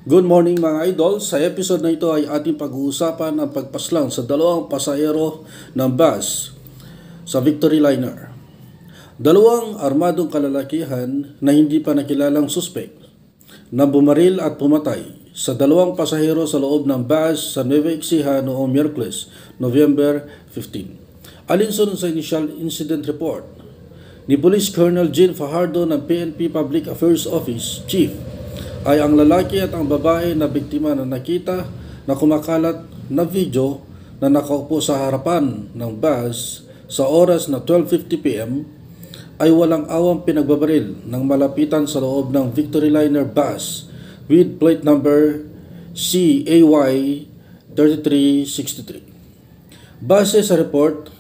Good morning mga idol. Sa episode na ito ay ating pag-uusapan ang pagpaslang sa dalawang pasahero ng bus sa Victory Liner. Dalawang armadong kalalakihan na hindi pa nakilalang suspek na bumaril at pumatay sa dalawang pasahero sa loob ng bus sa Nueva Ecija noong Miyerkules, November 15. Alinsunod sa initial incident report ni Police Colonel Jean Fajardo ng PNP Public Affairs Office Chief, ay ang lalaki at ang babae na biktima na nakita na kumakalat na video na nakaupo sa harapan ng bus sa oras na 12:50 PM ay walang awang pinagbabaril ng malapitan sa loob ng Victory Liner bus with plate number CAY 3363. Base sa report,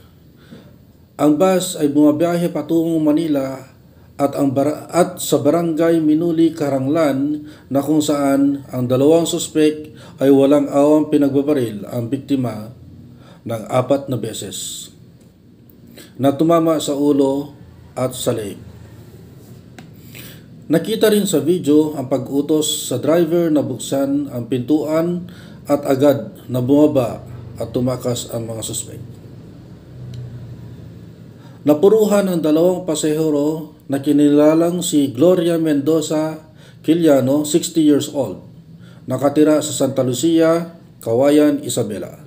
ang bus ay bumabiyahe patungong Manila at sa barangay Minuli, Caranglan, na kung saan ang dalawang suspek ay walang awang pinagbabaril ang biktima ng 4 na beses na tumama sa ulo at sa leeg. Nakita rin sa video ang pag-utos sa driver na buksan ang pintuan at agad na bumaba at tumakas ang mga suspek. Napuruhan ang dalawang pasahero na kinilalang si Gloria Mendoza Quiliano, 60 years old, nakatira sa Santa Lucia, Kawayan, Isabela,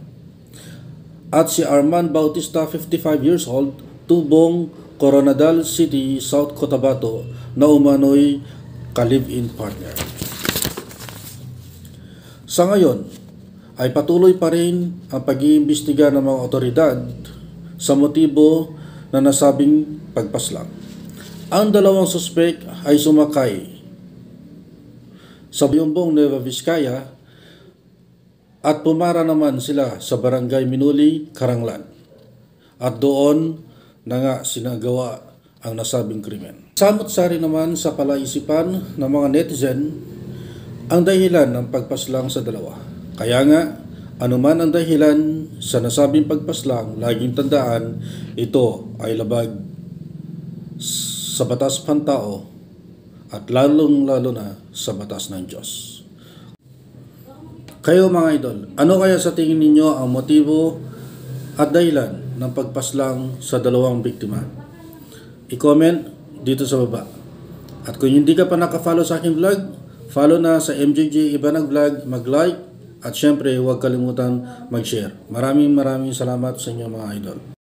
at si Arman Bautista, 55 years old, Tubong, Coronadal City, South Cotabato, na umano'y ka-live-in partner. Sa ngayon ay patuloy pa rin ang pag-iimbestiga ng mga otoridad sa motibo na nasabing pagpaslang. Ang dalawang suspek ay sumakay sa Biyumbong Nueva Vizcaya at pumara naman sila sa barangay Minuli, Caranglan, at doon na nga sinagawa ang nasabing krimen. Samot-sari naman sa palaisipan ng mga netizen ang dahilan ng pagpaslang sa dalawa. Kaya nga, anuman ang dahilan sa nasabing pagpaslang, laging tandaan, ito ay labag sa batas pantao at lalong-lalo na sa batas ng Diyos. Kayo mga idol, ano kaya sa tingin ninyo ang motibo at dahilan ng pagpaslang sa dalawang biktima? I-comment dito sa baba. At kung hindi ka pa nakafollow sa aking vlog, follow na sa MJJ Ibanag Vlog, mag-like, at syempre huwag kalimutan mag-share. Maraming salamat sa inyo mga idol.